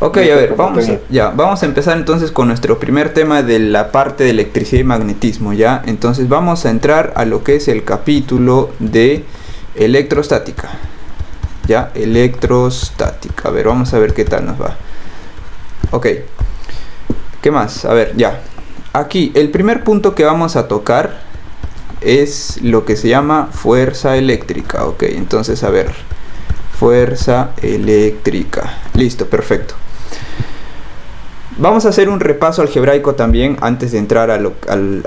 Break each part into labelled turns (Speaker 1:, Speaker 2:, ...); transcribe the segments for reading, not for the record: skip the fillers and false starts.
Speaker 1: Ok, a ver, vamos a empezar entonces con nuestro primer tema de la parte de electricidad y magnetismo, ¿ya? Entonces vamos a entrar a lo que es el capítulo de electrostática, ¿ya? Electrostática, a ver, vamos a ver qué tal nos va. Ok, ¿qué más? A ver, ya. Aquí, el primer punto que vamos a tocar es lo que se llama fuerza eléctrica, ok, entonces a ver, fuerza eléctrica, listo, perfecto. Vamos a hacer un repaso algebraico también antes de entrar a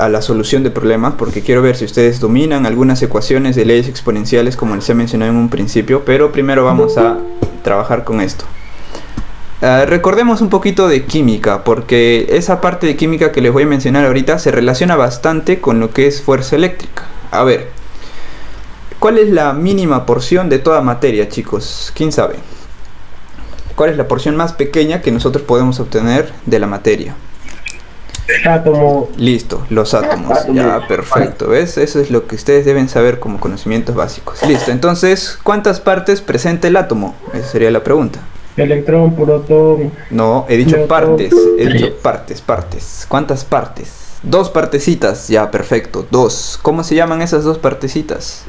Speaker 1: la solución de problemas, porque quiero ver si ustedes dominan algunas ecuaciones de leyes exponenciales como les he mencionado en un principio, pero primero vamos a trabajar con esto. Recordemos un poquito de química, porque esa parte de química que les voy a mencionar ahorita se relaciona bastante con lo que es fuerza eléctrica. A ver, ¿cuál es la mínima porción de toda materia, chicos? ¿Quién sabe? ¿Cuál es la porción más pequeña que nosotros podemos obtener de la materia?
Speaker 2: Átomo.
Speaker 1: Listo, los átomos. Ya, perfecto. ¿Ves? Eso es lo que ustedes deben saber como conocimientos básicos. Listo, entonces, ¿cuántas partes presenta el átomo? Esa sería la pregunta.
Speaker 2: Electrón, protón.
Speaker 1: No, he dicho
Speaker 2: neutron.
Speaker 1: partes. He dicho partes. ¿Cuántas partes? Dos partecitas. Ya, perfecto. Dos. ¿Cómo se llaman esas dos partecitas?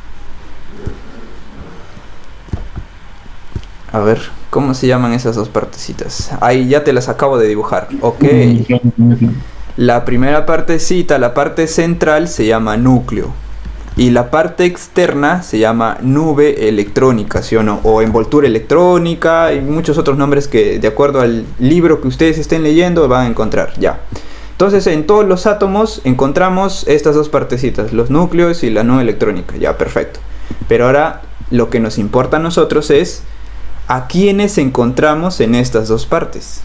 Speaker 1: A ver, ¿cómo se llaman esas dos partecitas? Ahí ya te las acabo de dibujar. Ok. La primera partecita, la parte central, se llama núcleo. Y la parte externa se llama nube electrónica, ¿sí o no? O envoltura electrónica y muchos otros nombres que de acuerdo al libro que ustedes estén leyendo van a encontrar, ya. Entonces en todos los átomos encontramos estas dos partecitas, los núcleos y la nube electrónica, ya, perfecto. Pero ahora lo que nos importa a nosotros es a quiénes encontramos en estas dos partes.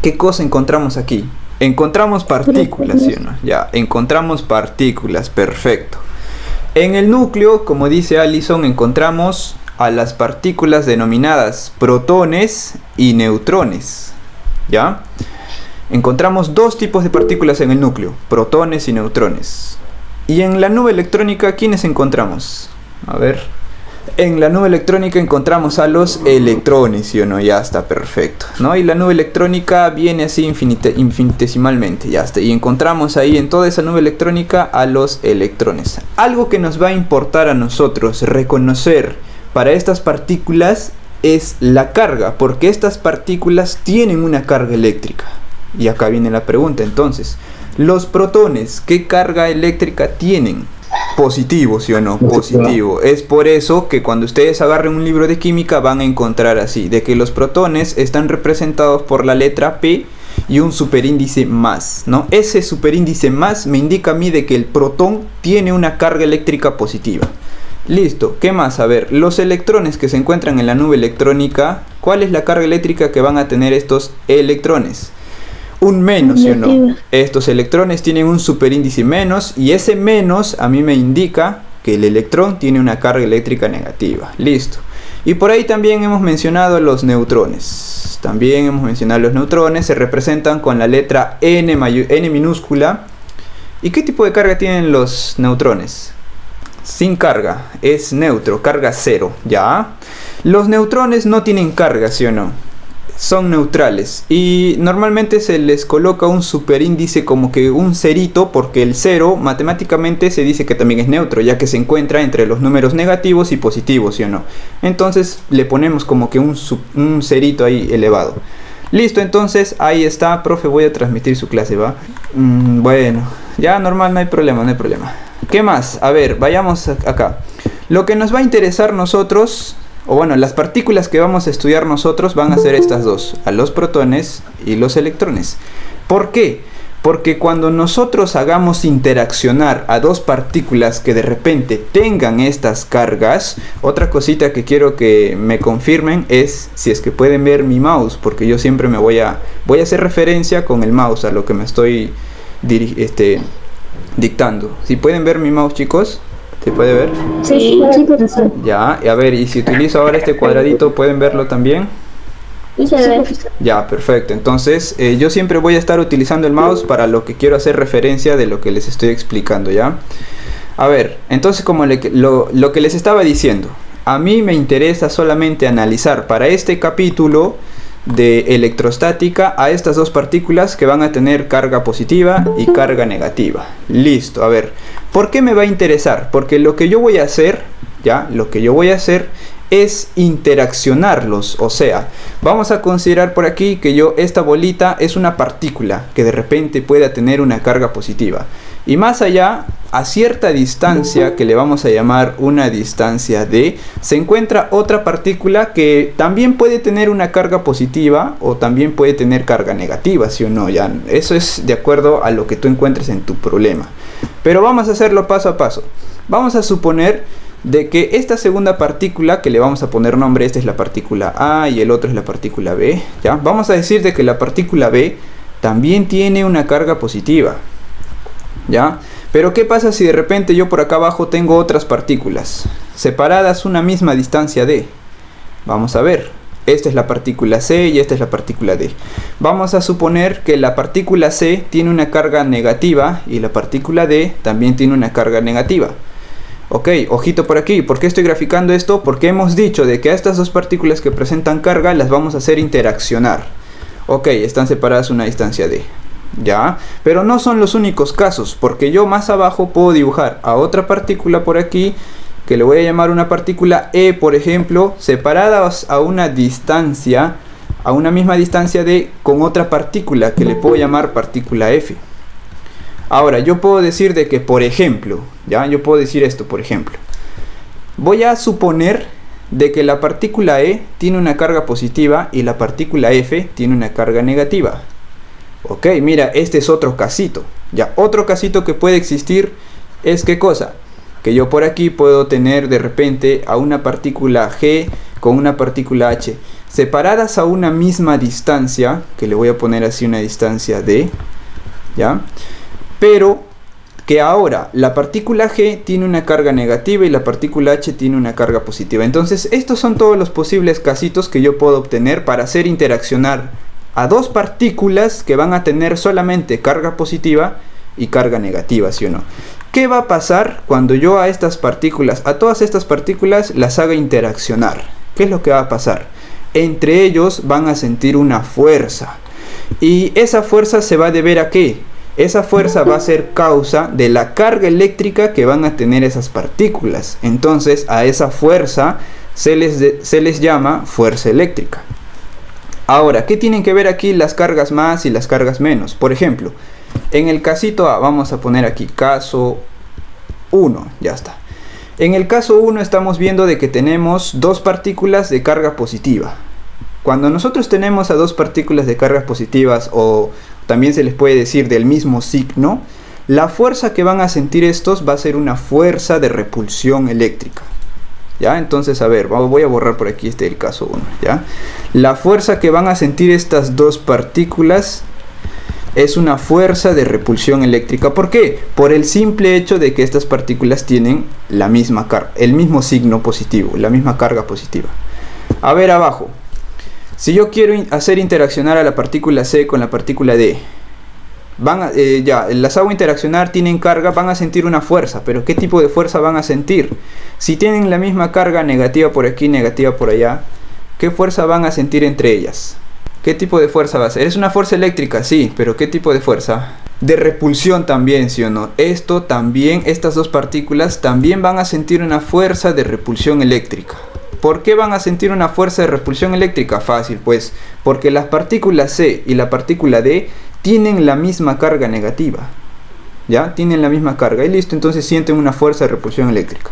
Speaker 1: ¿Qué cosa encontramos aquí? Encontramos partículas, ¿sí o no? Ya, encontramos partículas, perfecto. En el núcleo, como dice Alison, encontramos a las partículas denominadas protones y neutrones, ¿ya? Encontramos dos tipos de partículas en el núcleo, protones y neutrones. Y en la nube electrónica, ¿quiénes encontramos? A ver, en la nube electrónica encontramos a los electrones, ¿sí o no? Ya está, perfecto, ¿no? Y la nube electrónica viene así infinitesimalmente, ya está. Y encontramos ahí en toda esa nube electrónica a los electrones. Algo que nos va a importar a nosotros reconocer para estas partículas es la carga, porque estas partículas tienen una carga eléctrica. Y acá viene la pregunta, entonces, los protones, ¿qué carga eléctrica tienen? Positivo, ¿sí o no? Positivo. Es por eso que cuando ustedes agarren un libro de química van a encontrar así, de que los protones están representados por la letra P y un superíndice más, ¿no? Ese superíndice más me indica a mí de que el protón tiene una carga eléctrica positiva. Listo, ¿qué más? A ver, los electrones que se encuentran en la nube electrónica, ¿cuál es la carga eléctrica que van a tener estos electrones? Un menos, ¿sí o no? Estos electrones tienen un superíndice menos y ese menos a mí me indica que el electrón tiene una carga eléctrica negativa. Listo. Y por ahí también hemos mencionado los neutrones. Se representan con la letra N minúscula. ¿Y qué tipo de carga tienen los neutrones? Sin carga, es neutro, carga cero, ¿ya? Los neutrones no tienen carga, ¿sí o no? Son neutrales y normalmente se les coloca un superíndice como que un cerito, porque el cero matemáticamente se dice que también es neutro, ya que se encuentra entre los números negativos y positivos, ¿sí o no? Entonces le ponemos como que un cerito ahí elevado. Listo, entonces ahí está, profe, voy a transmitir su clase, ¿va? Bueno, ya normal, no hay problema. ¿Qué más? A ver, vayamos acá. Lo que nos va a interesar nosotros, o bueno, las partículas que vamos a estudiar nosotros van a ser estas dos, a los protones y los electrones. ¿Por qué? Porque cuando nosotros hagamos interaccionar a dos partículas que de repente tengan estas cargas, otra cosita que quiero que me confirmen es si es que pueden ver mi mouse, porque yo siempre me voy a hacer referencia con el mouse a lo que me estoy dictando. Si pueden ver mi mouse, chicos. ¿Se puede ver?
Speaker 3: Sí, profesor.
Speaker 1: Ya, a ver, y si utilizo ahora este cuadradito, ¿pueden verlo también?
Speaker 3: Se ve.
Speaker 1: Ya, perfecto. Entonces, yo siempre voy a estar utilizando el mouse para lo que quiero hacer referencia de lo que les estoy explicando, ¿ya? A ver, entonces como lo que les estaba diciendo, a mí me interesa solamente analizar para este capítulo de electrostática a estas dos partículas que van a tener carga positiva y carga negativa. Listo, a ver, ¿por qué me va a interesar? Porque lo que yo voy a hacer, es interaccionarlos. O sea, vamos a considerar por aquí que esta bolita es una partícula que de repente pueda tener una carga positiva. Y más allá, a cierta distancia, que le vamos a llamar una distancia D, se encuentra otra partícula que también puede tener una carga positiva o también puede tener carga negativa, ¿sí o no? Ya, eso es de acuerdo a lo que tú encuentres en tu problema. Pero vamos a hacerlo paso a paso. Vamos a suponer de que esta segunda partícula, que le vamos a poner nombre, esta es la partícula A y el otro es la partícula B, ¿ya? Vamos a decir de que la partícula B también tiene una carga positiva, ¿ya? Pero ¿qué pasa si de repente yo por acá abajo tengo otras partículas separadas una misma distancia D? Vamos a ver, esta es la partícula C y esta es la partícula D. Vamos a suponer que la partícula C tiene una carga negativa y la partícula D también tiene una carga negativa. Ok, ojito por aquí. ¿Por qué estoy graficando esto? Porque hemos dicho de que a estas dos partículas que presentan carga las vamos a hacer interaccionar. Ok, están separadas una distancia D. Ya, pero no son los únicos casos, porque yo más abajo puedo dibujar a otra partícula por aquí, que le voy a llamar una partícula E, por ejemplo, separadas a una distancia, a una misma distancia D, con otra partícula que le puedo llamar partícula F. Ahora, yo puedo decir de que, por ejemplo, ya, yo puedo decir esto, por ejemplo, voy a suponer de que la partícula E tiene una carga positiva y la partícula F tiene una carga negativa. Ok, mira, este es otro casito. Ya, otro casito que puede existir es ¿qué cosa? Que yo por aquí puedo tener de repente a una partícula G con una partícula H separadas a una misma distancia, que le voy a poner así una distancia D, ¿ya? Pero que ahora la partícula G tiene una carga negativa y la partícula H tiene una carga positiva. Entonces estos son todos los posibles casitos que yo puedo obtener para hacer interaccionar a dos partículas que van a tener solamente carga positiva y carga negativa, ¿sí o no? ¿Qué va a pasar cuando yo a estas partículas, a todas estas partículas las haga interaccionar? ¿Qué es lo que va a pasar? Entre ellos van a sentir una fuerza. ¿Y esa fuerza se va a deber a qué? Esa fuerza va a ser causa de la carga eléctrica que van a tener esas partículas. Entonces a esa fuerza se les llama fuerza eléctrica. Ahora, ¿qué tienen que ver aquí las cargas más y las cargas menos? Por ejemplo, en el casito A, vamos a poner aquí caso 1, ya está. En el caso 1 estamos viendo de que tenemos dos partículas de carga positiva. Cuando nosotros tenemos a dos partículas de cargas positivas, o también se les puede decir del mismo signo, la fuerza que van a sentir estos va a ser una fuerza de repulsión eléctrica. ¿Ya? Entonces, a ver, voy a borrar por aquí el caso 1, ¿ya? La fuerza que van a sentir estas dos partículas es una fuerza de repulsión eléctrica. ¿Por qué? Por el simple hecho de que estas partículas tienen la misma carga, el mismo signo positivo, la misma carga positiva. A ver abajo, si yo quiero hacer interaccionar a la partícula C con la partícula D, las hago interaccionar, tienen carga, van a sentir una fuerza. Pero ¿qué tipo de fuerza van a sentir? Si tienen la misma carga, negativa por aquí, negativa por allá, ¿qué fuerza van a sentir entre ellas? ¿Qué tipo de fuerza va a ser? Es una fuerza eléctrica, sí, pero ¿qué tipo de fuerza? De repulsión también, ¿sí o no? Esto también, estas dos partículas también van a sentir una fuerza de repulsión eléctrica. ¿Por qué van a sentir una fuerza de repulsión eléctrica? Fácil, pues, porque las partículas C y la partícula D tienen la misma carga negativa. ¿Ya? Tienen la misma carga y listo, entonces sienten una fuerza de repulsión eléctrica.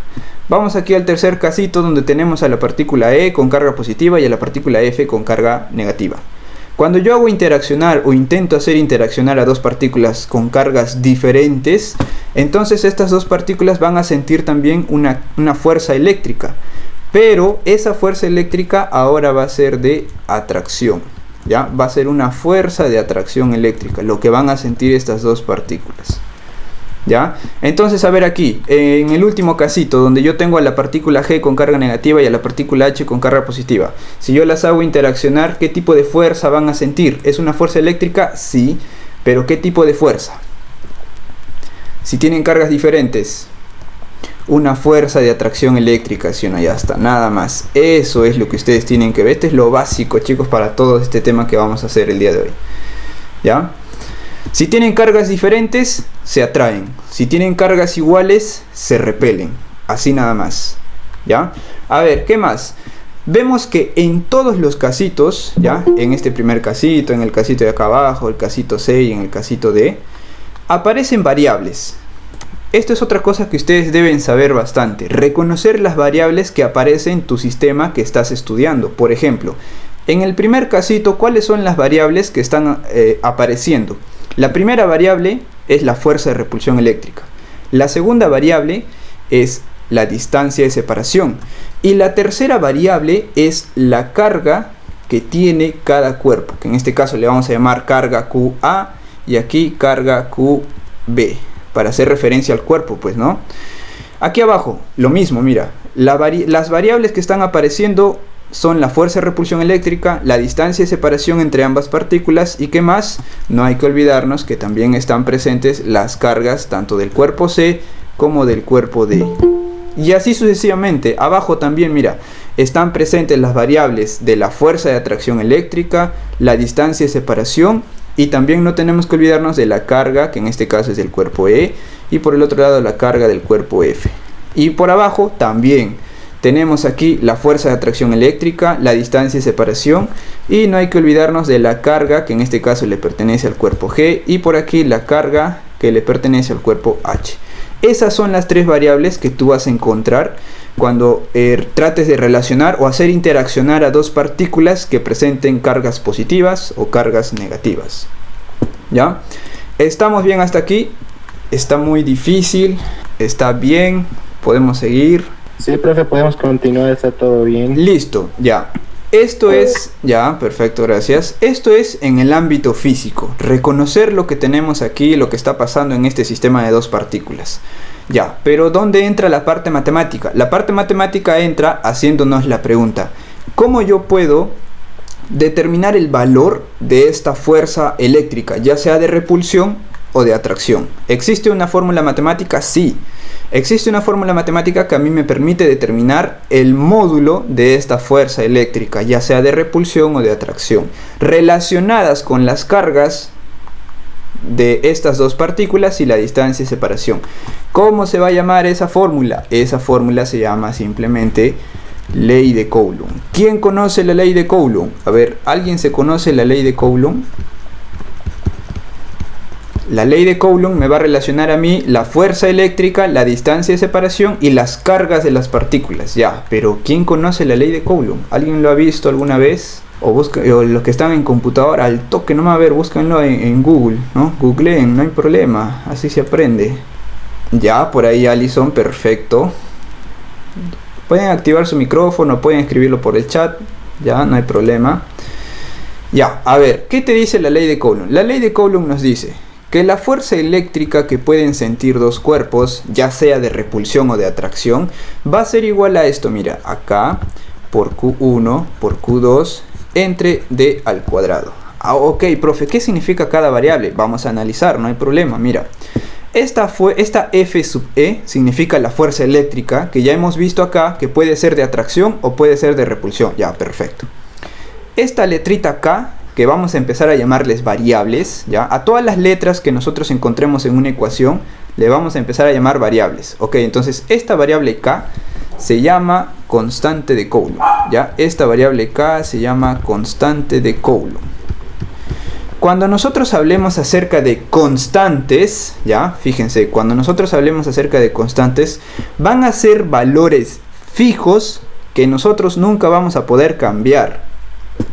Speaker 1: Vamos aquí al tercer casito donde tenemos a la partícula E con carga positiva y a la partícula F con carga negativa. Cuando yo hago interaccionar o intento hacer interaccionar a dos partículas con cargas diferentes, entonces estas dos partículas van a sentir también una fuerza eléctrica. Pero esa fuerza eléctrica ahora va a ser de atracción. ¿Ya? Va a ser una fuerza de atracción eléctrica, lo que van a sentir estas dos partículas. ¿Ya? Entonces, a ver aquí, en el último casito, donde yo tengo a la partícula G con carga negativa y a la partícula H con carga positiva. Si yo las hago interaccionar, ¿qué tipo de fuerza van a sentir? ¿Es una fuerza eléctrica? Sí, pero ¿qué tipo de fuerza? Si tienen cargas diferentes. una fuerza de atracción eléctrica, ¿sí o no? Ya está, nada más. Eso es lo que ustedes tienen que ver. Este es lo básico, chicos, para todo este tema que vamos a hacer el día de hoy. ¿Ya? Si tienen cargas diferentes, se atraen. Si tienen cargas iguales, se repelen. Así nada más. ¿Ya? A ver, ¿qué más? Vemos que en todos los casitos, ¿ya? En este primer casito, en el casito de acá abajo, el casito C y en el casito D, aparecen variables. Esto es otra cosa que ustedes deben saber bastante. Reconocer las variables que aparecen en tu sistema que estás estudiando. Por ejemplo, en el primer casito, ¿cuáles son las variables que están apareciendo? La primera variable es la fuerza de repulsión eléctrica. La segunda variable es la distancia de separación. Y la tercera variable es la carga que tiene cada cuerpo, que en este caso le vamos a llamar carga QA y aquí carga QB, para hacer referencia al cuerpo, pues, ¿no? Aquí abajo, lo mismo, mira, las variables que están apareciendo son la fuerza de repulsión eléctrica, la distancia de separación entre ambas partículas y ¿qué más? No hay que olvidarnos que también están presentes las cargas tanto del cuerpo C como del cuerpo D. Y así sucesivamente. Abajo también, mira, están presentes las variables de la fuerza de atracción eléctrica, la distancia de separación y también no tenemos que olvidarnos de la carga, que en este caso es del cuerpo E, y por el otro lado la carga del cuerpo F. Y por abajo también tenemos aquí la fuerza de atracción eléctrica, la distancia de separación y no hay que olvidarnos de la carga, que en este caso le pertenece al cuerpo G, y por aquí la carga que le pertenece al cuerpo H. Esas son las tres variables que tú vas a encontrar cuando trates de relacionar o hacer interaccionar a dos partículas que presenten cargas positivas o cargas negativas. ¿Ya? ¿Estamos bien hasta aquí? ¿Está muy difícil? ¿Está bien? ¿Podemos seguir?
Speaker 2: Sí, profe, podemos continuar, está todo bien.
Speaker 1: Listo, ya. Esto es, ya, perfecto, gracias. Esto es en el ámbito físico, reconocer lo que tenemos aquí, lo que está pasando en este sistema de dos partículas. Ya, pero ¿dónde entra la parte matemática? La parte matemática entra haciéndonos la pregunta: ¿cómo yo puedo determinar el valor de esta fuerza eléctrica, ya sea de repulsión o de atracción? ¿Existe una fórmula matemática? Sí. Existe una fórmula matemática que a mí me permite determinar el módulo de esta fuerza eléctrica, ya sea de repulsión o de atracción, relacionadas con las cargas de estas dos partículas y la distancia de separación. ¿Cómo se va a llamar esa fórmula? Esa fórmula se llama simplemente ley de Coulomb. ¿Quién conoce la ley de Coulomb? A ver, ¿alguien se conoce la ley de Coulomb? La ley de Coulomb me va a relacionar a mí la fuerza eléctrica, la distancia de separación y las cargas de las partículas. Ya, pero ¿quién conoce la ley de Coulomb? ¿Alguien lo ha visto alguna vez? O los que están en computadora, al toque nomás, a ver, búsquenlo en Google, ¿no? Googleen, no hay problema, así se aprende. Ya, por ahí Alison, perfecto. Pueden activar su micrófono, pueden escribirlo por el chat, ya, no hay problema. Ya, a ver, ¿qué te dice la ley de Coulomb? La ley de Coulomb nos dice que la fuerza eléctrica que pueden sentir dos cuerpos, ya sea de repulsión o de atracción, va a ser igual a esto, mira, acá por Q1 por Q2 entre D al cuadrado. Ok, profe, ¿qué significa cada variable? Vamos a analizar, no hay problema, mira. Esta F sub E significa la fuerza eléctrica, que ya hemos visto acá, que puede ser de atracción o puede ser de repulsión. Ya, perfecto. Esta letrita K, que vamos a empezar a llamarles variables, ¿ya? A todas las letras que nosotros encontremos en una ecuación, le vamos a empezar a llamar variables. Ok, entonces esta variable K se llama constante de Coulomb, ¿ya? Esta variable K se llama constante de Coulomb. Cuando nosotros hablemos acerca de constantes, ¿ya? Fíjense, cuando nosotros hablemos acerca de constantes, van a ser valores fijos que nosotros nunca vamos a poder cambiar.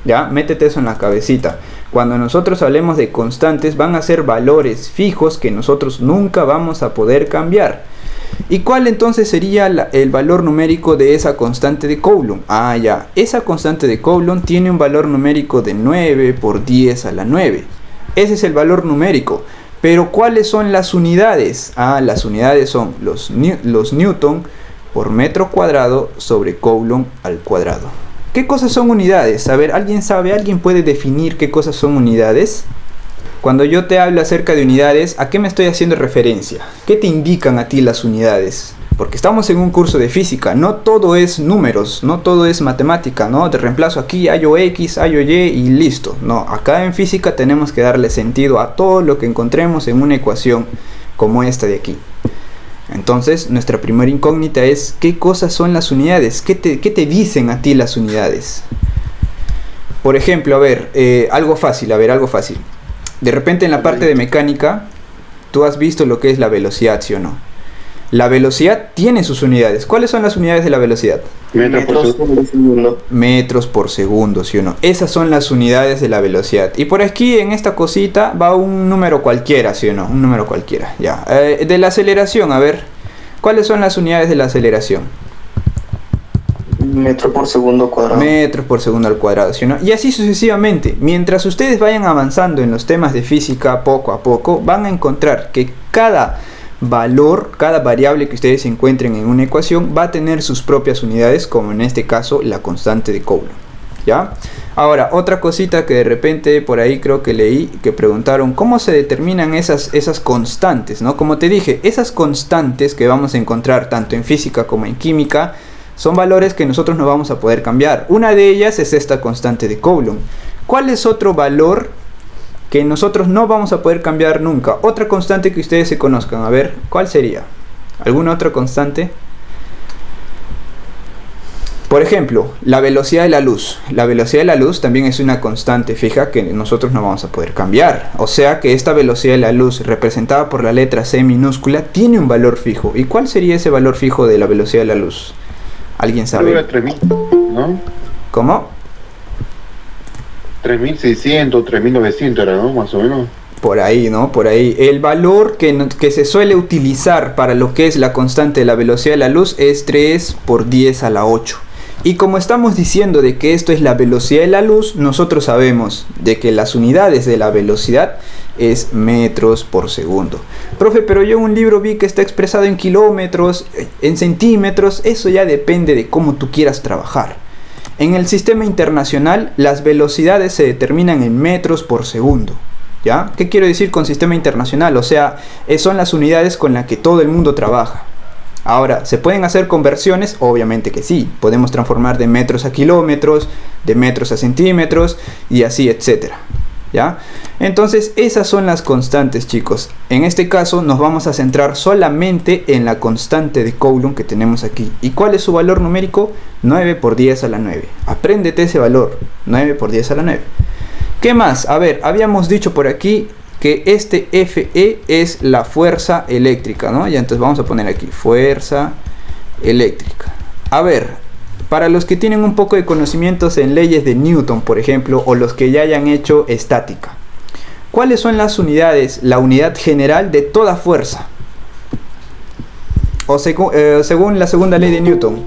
Speaker 1: Ya, métete eso en la cabecita. Cuando nosotros hablemos de constantes, van a ser valores fijos que nosotros nunca vamos a poder cambiar. ¿Y cuál entonces sería el valor numérico de esa constante de Coulomb? Ah, ya, esa constante de Coulomb tiene un valor numérico de 9 por 10 a la 9. Ese es el valor numérico. Pero ¿cuáles son las unidades? Ah, las unidades son los newton por metro cuadrado sobre Coulomb al cuadrado. ¿Qué cosas son unidades? A ver, ¿alguien sabe? ¿Alguien puede definir qué cosas son unidades? Cuando yo te hablo acerca de unidades, ¿a qué me estoy haciendo referencia? ¿Qué te indican a ti las unidades? porque estamos en un curso de física, no todo es números, no todo es matemática, ¿no? Te reemplazo aquí, hallo X, hallo Y y listo. No, acá en física tenemos que darle sentido a todo lo que encontremos en una ecuación como esta de aquí. Entonces, nuestra primera incógnita es, ¿qué cosas son las unidades? ¿Qué te dicen a ti las unidades? Por ejemplo, a ver, algo fácil. De repente en la parte de mecánica, tú has visto lo que es la velocidad, ¿sí o no? La velocidad tiene sus unidades. ¿Cuáles son las unidades de la velocidad?
Speaker 2: Metros por segundo.
Speaker 1: Metros por segundo, ¿sí o no? Esas son las unidades de la velocidad. Y por aquí, en esta cosita, va un número cualquiera, ¿sí o no? Un número cualquiera, ya. De la aceleración, a ver. ¿Cuáles son las unidades de la aceleración?
Speaker 4: Metro por segundo cuadrado.
Speaker 1: Metros por segundo al cuadrado, ¿sí o no? Y así sucesivamente. Mientras ustedes vayan avanzando en los temas de física poco a poco, van a encontrar que cada valor, cada variable que ustedes encuentren en una ecuación va a tener sus propias unidades, como en este caso la constante de Coulomb, ¿ya? Ahora, otra cosita que de repente por ahí creo que leí, que preguntaron cómo se determinan esas constantes, ¿no? Como te dije, esas constantes que vamos a encontrar tanto en física como en química son valores que nosotros no vamos a poder cambiar. Una de ellas es esta constante de Coulomb. ¿Cuál es otro valor que nosotros no vamos a poder cambiar nunca? Otra constante que ustedes se conozcan. A ver, ¿cuál sería? ¿Alguna otra constante? Por ejemplo, la velocidad de la luz. La velocidad de la luz también es una constante fija que nosotros no vamos a poder cambiar. O sea que esta velocidad de la luz, representada por la letra C minúscula, tiene un valor fijo. ¿Y cuál sería ese valor fijo de la velocidad de la luz? ¿Alguien sabe?
Speaker 2: Creo que 3000, ¿no?
Speaker 1: ¿Cómo?
Speaker 2: 3600, 3900 era, ¿no? Más o menos.
Speaker 1: Por ahí, ¿no? Por ahí. El valor que se suele utilizar para lo que es la constante de la velocidad de la luz es 3 por 10 a la 8. Y como estamos diciendo de que esto es la velocidad de la luz, nosotros sabemos de que las unidades de la velocidad es metros por segundo. Profe, pero yo en un libro vi que está expresado en kilómetros, en centímetros. Eso ya depende de cómo tú quieras trabajar. En el sistema internacional, las velocidades se determinan en metros por segundo, ¿ya? ¿Qué quiero decir con sistema internacional? O sea, son las unidades con las que todo el mundo trabaja. Ahora, ¿se pueden hacer conversiones? Obviamente que sí. Podemos transformar de metros a kilómetros, de metros a centímetros y así, etcétera, ¿ya? Entonces, esas son las constantes, chicos. En este caso, nos vamos a centrar solamente en la constante de Coulomb que tenemos aquí. ¿Y cuál es su valor numérico? 9 por 10 a la 9. Apréndete ese valor, 9 por 10 a la 9. ¿Qué más? A ver, habíamos dicho por aquí que este Fe es la fuerza eléctrica, ¿no? Ya entonces vamos a poner aquí, fuerza eléctrica. A ver, para los que tienen un poco de conocimientos en leyes de Newton, por ejemplo, o los que ya hayan hecho estática, ¿cuáles son las unidades, la unidad general de toda fuerza? O según la segunda ley de Newton,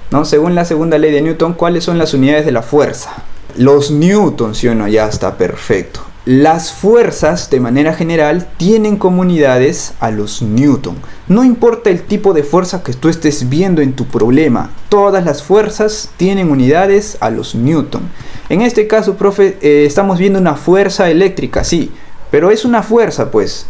Speaker 1: ¿no? Según la segunda ley de Newton, ¿cuáles son las unidades de la fuerza? Los newtons, ¿sí o no? Ya está, perfecto. Las fuerzas, de manera general, tienen como unidades a los newton. No importa el tipo de fuerza que tú estés viendo en tu problema, todas las fuerzas tienen unidades a los newton. En este caso, profe, estamos viendo una fuerza eléctrica, sí, pero es una fuerza, pues.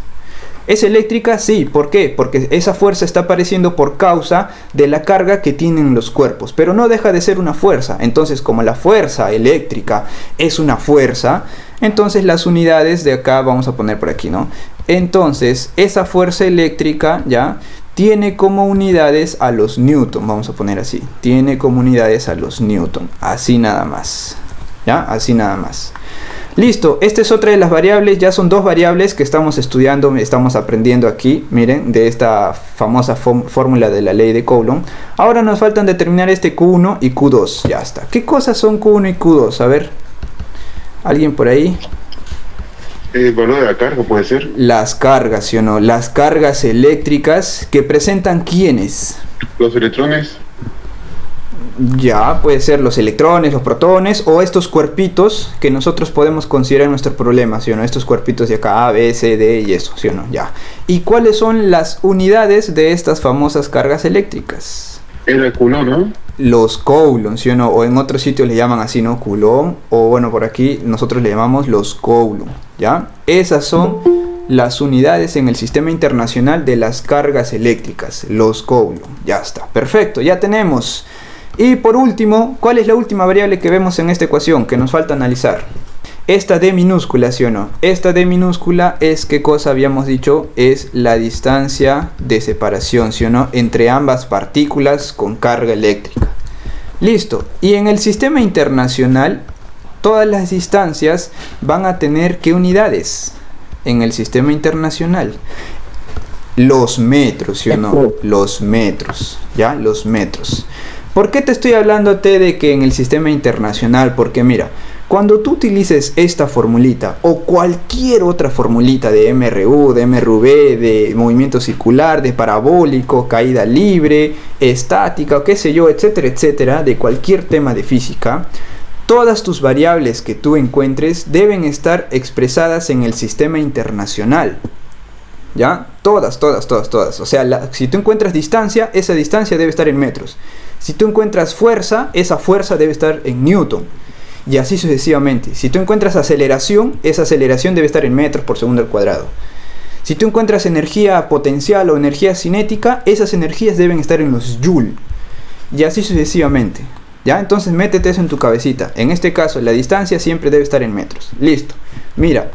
Speaker 1: ¿Es eléctrica? Sí. ¿Por qué? Porque esa fuerza está apareciendo por causa de la carga que tienen los cuerpos, pero no deja de ser una fuerza. Entonces, como la fuerza eléctrica es una fuerza, entonces las unidades de acá vamos a poner por aquí, ¿no? Entonces, esa fuerza eléctrica, ¿ya?, tiene como unidades a los newton. Vamos a poner así. Tiene como unidades a los newton. Así nada más. ¿Ya? Así nada más. Listo, esta es otra de las variables, ya son dos variables que estamos estudiando, estamos aprendiendo aquí, miren, de esta famosa fórmula de la ley de Coulomb. Ahora nos faltan determinar este Q1 y Q2, ya está. ¿Qué cosas son Q1 y Q2? A ver, ¿alguien por ahí?
Speaker 2: El valor de la carga puede ser.
Speaker 1: Las cargas, ¿sí o no? Las cargas eléctricas que presentan ¿quiénes?
Speaker 2: Los electrones.
Speaker 1: Ya, puede ser los electrones, los protones o estos cuerpitos que nosotros podemos considerar en nuestro problema, ¿sí o no? Estos cuerpitos de acá, A, B, C, D y eso, ¿sí o no? Ya. ¿Y cuáles son las unidades de estas famosas cargas eléctricas?
Speaker 2: Era Coulomb, ¿no?
Speaker 1: Los Coulomb, ¿sí o no? O en otros sitios le llaman así, ¿no? Coulomb, o bueno, por aquí nosotros le llamamos los Coulomb, ¿ya? Esas son las unidades en el sistema internacional de las cargas eléctricas, los coulomb. Ya está, perfecto, ya tenemos. Y por último, ¿cuál es la última variable que vemos en esta ecuación que nos falta analizar? Esta D minúscula, ¿sí o no? Esta D minúscula es, ¿qué cosa habíamos dicho? Es la distancia de separación, ¿sí o no? Entre ambas partículas con carga eléctrica. Listo. Y en el sistema internacional, todas las distancias van a tener, ¿qué unidades? En el sistema internacional, los metros, ¿sí o no? Los metros, ¿ya? Los metros. ¿Por qué te estoy hablándote de que en el sistema internacional? Porque mira, cuando tú utilices esta formulita o cualquier otra formulita de MRU, de MRV, de movimiento circular, de parabólico, caída libre, estática, o qué sé yo, etcétera, etcétera, de cualquier tema de física, todas tus variables que tú encuentres deben estar expresadas en el sistema internacional. ¿Ya? Todas. O sea, si tú encuentras distancia, esa distancia debe estar en metros. Si tú encuentras fuerza, esa fuerza debe estar en newton. Y así sucesivamente. Si tú encuentras aceleración, esa aceleración debe estar en metros por segundo al cuadrado. Si tú encuentras energía potencial o energía cinética, esas energías deben estar en los joule. Y así sucesivamente. ¿Ya? Entonces métete eso en tu cabecita. En este caso, la distancia siempre debe estar en metros. Listo. Mira,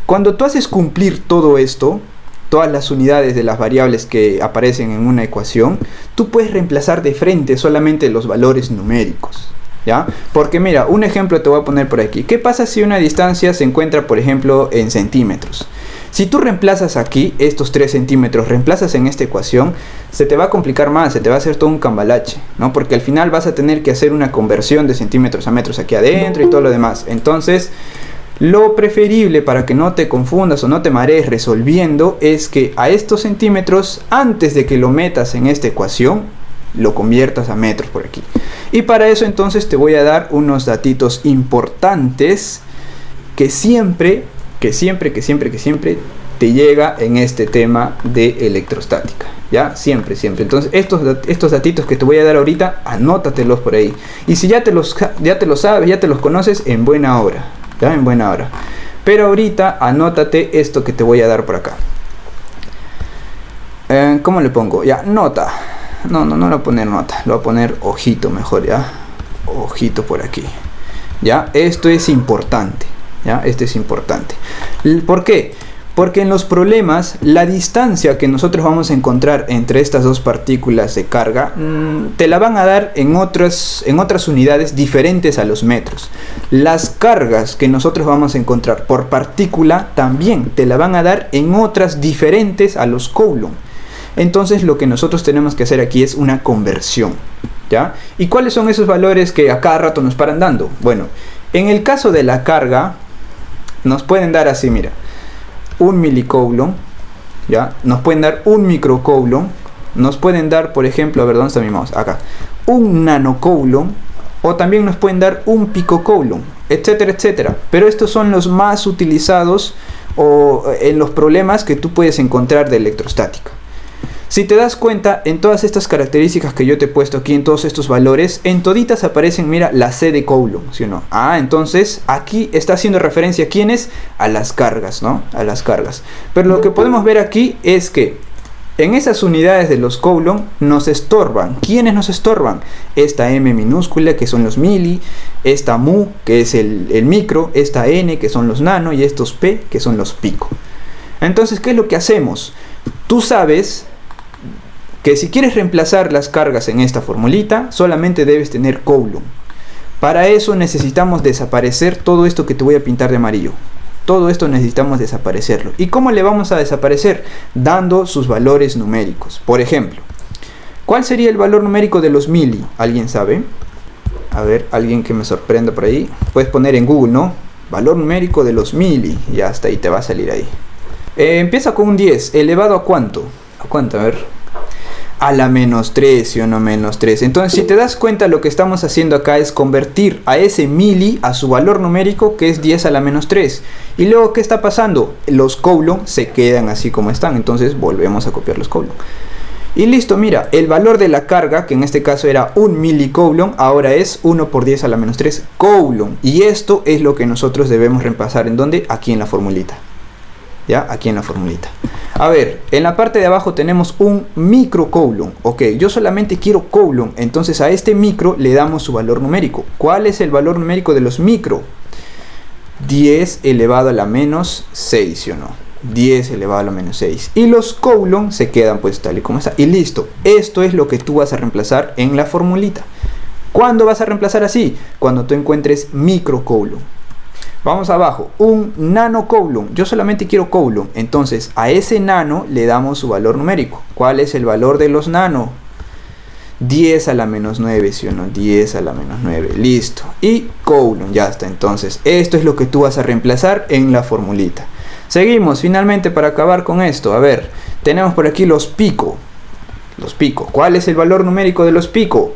Speaker 1: cuando tú haces cumplir todo esto, todas las unidades de las variables que aparecen en una ecuación, tú puedes reemplazar de frente solamente los valores numéricos. ¿Ya? Porque mira, un ejemplo te voy a poner por aquí. ¿Qué pasa si una distancia se encuentra, por ejemplo, en centímetros? Si tú reemplazas aquí estos 3 centímetros, reemplazas en esta ecuación, se te va a complicar más, se te va a hacer todo un cambalache, ¿no? Porque al final vas a tener que hacer una conversión de centímetros a metros aquí adentro y todo lo demás. Entonces, lo preferible para que no te confundas o no te marees resolviendo es que a estos centímetros, antes de que lo metas en esta ecuación, lo conviertas a metros por aquí. Y para eso entonces te voy a dar unos datitos importantes que siempre te llega en este tema de electrostática. ¿Ya? Siempre. Entonces estos datitos que te voy a dar ahorita, anótatelos por ahí. Y si ya te los sabes, ya te los conoces, en buena hora. ¿Ya? En buena hora. Pero ahorita anótate esto que te voy a dar por acá. ¿Cómo le pongo? Ya, nota. No le voy a poner nota, lo voy a poner ojito mejor, ¿ya? Ojito por aquí. ¿Ya? Esto es importante. ¿Ya? Esto es importante. ¿Por qué? Porque en los problemas, la distancia que nosotros vamos a encontrar entre estas dos partículas de carga, te la van a dar en otras unidades diferentes a los metros. Las cargas que nosotros vamos a encontrar por partícula también te la van a dar en otras diferentes a los coulomb. Entonces lo que nosotros tenemos que hacer aquí es una conversión, ¿ya? ¿Y cuáles son esos valores que a cada rato nos paran dando? Bueno, en el caso de la carga, nos pueden dar así, mira, 1 milicoulomb, ¿ya? Nos pueden dar 1 microcoulomb, nos pueden dar, por ejemplo, a ver, ¿dónde está mi mouse? Acá, 1 nanocoulomb, o también nos pueden dar 1 picocoulomb, etcétera, etcétera. Pero estos son los más utilizados en los problemas que tú puedes encontrar de electrostática. Si te das cuenta, en todas estas características que yo te he puesto aquí, en todos estos valores, en toditas aparecen, mira, la C de Coulomb, ¿sí o no? Ah, entonces aquí está haciendo referencia a quiénes, a las cargas, ¿no? A las cargas. Pero lo que podemos ver aquí es que en esas unidades de los Coulomb nos estorban. ¿Quiénes nos estorban? Esta M minúscula, que son los mili, esta mu, que es el micro, esta N, que son los nano, y estos P, que son los pico. Entonces, ¿qué es lo que hacemos? Tú sabes que si quieres reemplazar las cargas en esta formulita, solamente debes tener Coulomb. Para eso necesitamos desaparecer todo esto que te voy a pintar de amarillo. Todo esto necesitamos desaparecerlo. ¿Y cómo le vamos a desaparecer? Dando sus valores numéricos. Por ejemplo, ¿cuál sería el valor numérico de los mili? ¿Alguien sabe? A ver, alguien que me sorprenda por ahí. Puedes poner en Google, ¿no? Valor numérico de los mili. Y hasta ahí te va a salir ahí. Empieza con un 10. ¿Elevado a cuánto? ¿A cuánto? A ver. A la menos 3, ¿sí o no? Menos 3. Entonces, si te das cuenta, lo que estamos haciendo acá es convertir a ese mili a su valor numérico, que es 10 a la menos 3. Y luego, ¿qué está pasando? Los Coulomb se quedan así como están. Entonces, volvemos a copiar los Coulomb. Y listo, mira, el valor de la carga, que en este caso era 1 milicoulomb, ahora es 1 por 10 a la menos 3 Coulomb. Y esto es lo que nosotros debemos reemplazar. ¿En dónde? Aquí en la formulita. ya, aquí en la formulita. A ver, en la parte de abajo tenemos un microcoulomb. Ok, yo solamente quiero coulomb, entonces a este micro le damos su valor numérico. ¿Cuál es el valor numérico de los micro? 10 elevado a la menos 6, ¿sí o no? 10 elevado a la menos 6. Y los coulomb se quedan pues tal y como está. Y listo, esto es lo que tú vas a reemplazar en la formulita. ¿Cuándo vas a reemplazar así? Cuando tú encuentres microcoulomb. Vamos abajo, un nanocoulomb. Yo solamente quiero coulomb, entonces a ese nano le damos su valor numérico. ¿Cuál es el valor de los nano? 10 a la menos 9, ¿sí o no? 10 a la menos 9, listo. Y coulomb, ya está. Entonces esto es lo que tú vas a reemplazar en la formulita. Seguimos, finalmente, para acabar con esto. A ver, tenemos por aquí los pico. Los pico, ¿cuál es el valor numérico de los pico?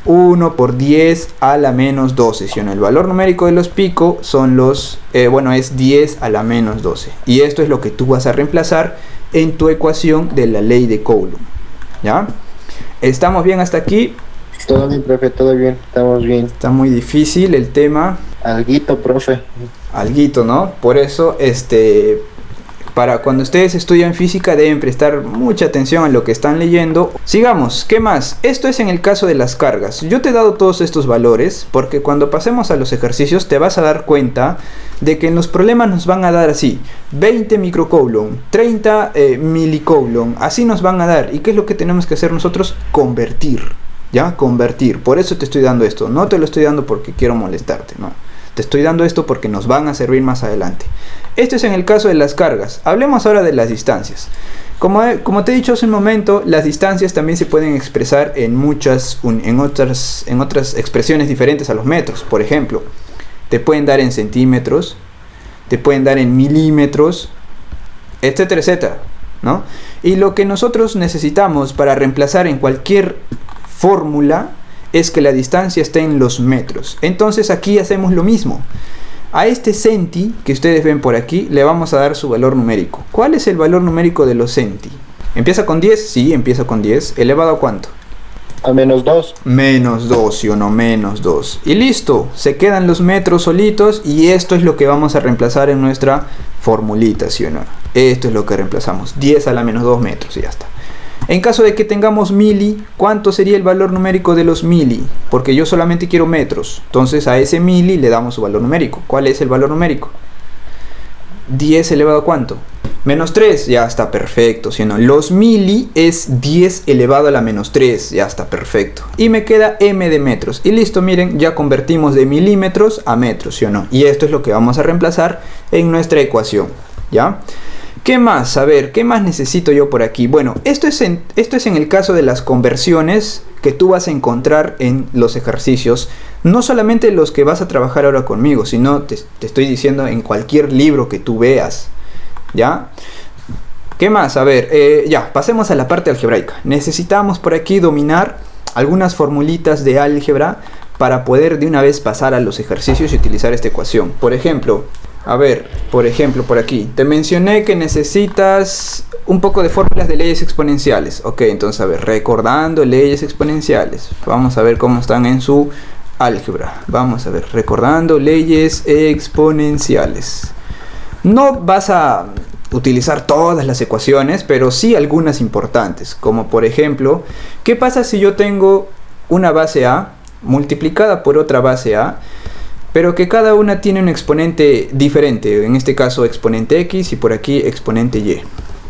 Speaker 1: 1 por 10 a la menos 12, ¿sí o no? El valor numérico de los pico son los, es 10 a la menos 12. Y esto es lo que tú vas a reemplazar en tu ecuación de la ley de Coulomb. ¿Ya? ¿Estamos bien hasta aquí?
Speaker 4: Todo bien, profe, todo bien, estamos bien.
Speaker 1: Está muy difícil el tema.
Speaker 4: Alguito, profe.
Speaker 1: Alguito, ¿no? Por eso, para cuando ustedes estudian física deben prestar mucha atención a lo que están leyendo. Sigamos, ¿qué más? Esto es en el caso de las cargas. Yo te he dado todos estos valores porque cuando pasemos a los ejercicios te vas a dar cuenta de que en los problemas nos van a dar así 20 microcoulomb, 30 milicoulomb, así nos van a dar. ¿Y qué es lo que tenemos que hacer nosotros? Convertir, ¿ya? Convertir. Por eso te estoy dando esto, no te lo estoy dando porque quiero molestarte, no. Te estoy dando esto porque nos van a servir más adelante. Esto es en el caso de las cargas. Hablemos ahora de las distancias. Como te he dicho hace un momento, las distancias también se pueden expresar en otras expresiones diferentes a los metros. Por ejemplo, te pueden dar en centímetros, te pueden dar en milímetros, etcétera, etcétera, ¿no? Y lo que nosotros necesitamos para reemplazar en cualquier fórmula es que la distancia esté en los metros. Entonces aquí hacemos lo mismo. A este centi que ustedes ven por aquí le vamos a dar su valor numérico. ¿Cuál es el valor numérico de los centi? ¿Empieza con 10? Sí, empieza con 10. ¿Elevado a cuánto?
Speaker 4: A menos 2.
Speaker 1: Menos 2, ¿sí o no? Menos 2. Y listo, se quedan los metros solitos y esto es lo que vamos a reemplazar en nuestra formulita, ¿sí o no? Esto es lo que reemplazamos. 10 a la menos 2 metros y ya está. En caso de que tengamos mili, ¿cuánto sería el valor numérico de los mili? Porque yo solamente quiero metros. Entonces a ese mili le damos su valor numérico. ¿Cuál es el valor numérico? 10 elevado a ¿cuánto? Menos 3. Ya está perfecto, ¿sí o no? Los mili es 10 elevado a la menos 3. Ya está perfecto. Y me queda m de metros. Y listo, miren, ya convertimos de milímetros a metros, ¿sí o no? Y esto es lo que vamos a reemplazar en nuestra ecuación, ¿ya? ¿Qué más? A ver, ¿qué más necesito yo por aquí? Bueno, esto es en el caso de las conversiones que tú vas a encontrar en los ejercicios. No solamente los que vas a trabajar ahora conmigo, sino te estoy diciendo en cualquier libro que tú veas, ¿ya? ¿Qué más? A ver, ya, pasemos a la parte algebraica. Necesitamos por aquí dominar algunas formulitas de álgebra para poder de una vez pasar a los ejercicios y utilizar esta ecuación. Por ejemplo... A ver, por ejemplo, por aquí, te mencioné que necesitas un poco de fórmulas de leyes exponenciales. Ok, entonces, a ver, recordando leyes exponenciales. Vamos a ver cómo están en su álgebra. Vamos a ver, recordando leyes exponenciales. No vas a utilizar todas las ecuaciones, pero sí algunas importantes. Como por ejemplo, ¿qué pasa si yo tengo una base A multiplicada por otra base A? Pero que cada una tiene un exponente diferente, en este caso exponente x y por aquí exponente y.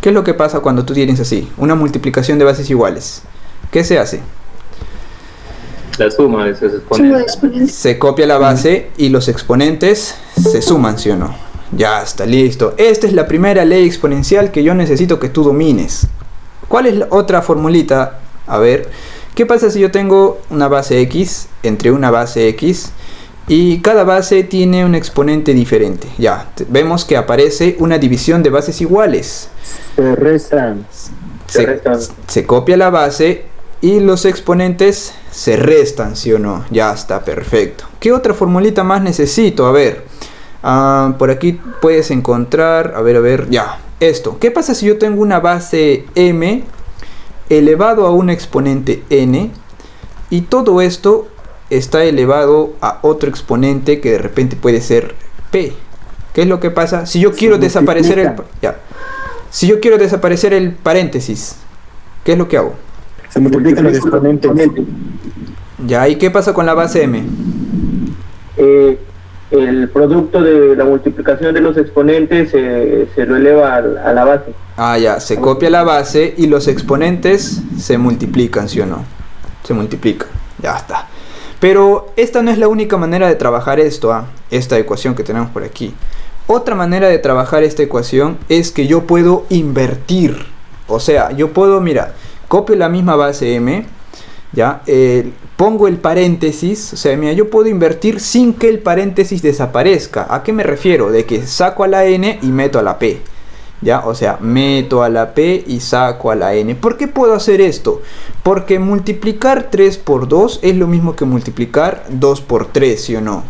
Speaker 1: ¿Qué es lo que pasa cuando tú tienes así? Una multiplicación de bases iguales. ¿Qué se hace?
Speaker 5: La suma de esos exponentes.
Speaker 1: Se copia la base y los exponentes se suman, ¿sí o no? Ya está, listo. Esta es la primera ley exponencial que yo necesito que tú domines. ¿Cuál es la otra formulita? A ver, ¿qué pasa si yo tengo una base x entre una base x? Y cada base tiene un exponente diferente. Ya, vemos que aparece una división de bases iguales.
Speaker 4: Se restan.
Speaker 1: Se copia la base y los exponentes se restan, ¿sí o no? Ya está, perfecto. ¿Qué otra formulita más necesito? A ver, por aquí puedes encontrar, a ver, ya, esto. ¿Qué pasa si yo tengo una base m elevado a un exponente n y todo esto está elevado a otro exponente que de repente puede ser p? ¿Qué es lo que pasa? Si yo quiero desaparecer el... Ya. Si yo quiero desaparecer el paréntesis, ¿qué es lo que hago?
Speaker 4: Se multiplican los exponentes.
Speaker 1: Ya, ¿y qué pasa con la base m?
Speaker 5: El producto de la multiplicación de los exponentes se lo eleva a la base.
Speaker 1: Ah, ya, se copia la base y los exponentes se multiplican, ¿sí o no? Se multiplican, ya está. Pero esta no es la única manera de trabajar esto, esta ecuación que tenemos por aquí. Otra manera de trabajar esta ecuación es que yo puedo invertir. O sea, yo puedo, mira, copio la misma base m, ya, pongo el paréntesis, o sea, mira, yo puedo invertir sin que el paréntesis desaparezca. ¿A qué me refiero? De que saco a la n y meto a la p. ¿Ya? O sea, meto a la p y saco a la n. ¿Por qué puedo hacer esto? Porque multiplicar 3 por 2 es lo mismo que multiplicar 2 por 3, ¿sí o no?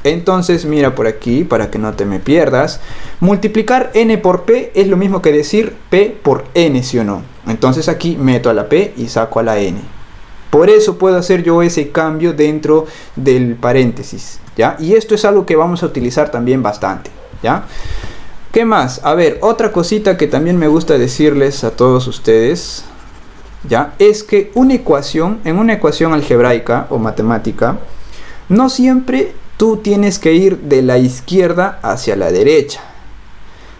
Speaker 1: Entonces, mira por aquí, para que no te me pierdas. Multiplicar n por p es lo mismo que decir p por n, ¿sí o no? Entonces aquí meto a la p y saco a la n. Por eso puedo hacer yo ese cambio dentro del paréntesis, ¿ya? Y esto es algo que vamos a utilizar también bastante, ¿ya? ¿Qué más? A ver, otra cosita que también me gusta decirles a todos ustedes, ¿ya? Es que en una ecuación algebraica o matemática, no siempre tú tienes que ir de la izquierda hacia la derecha.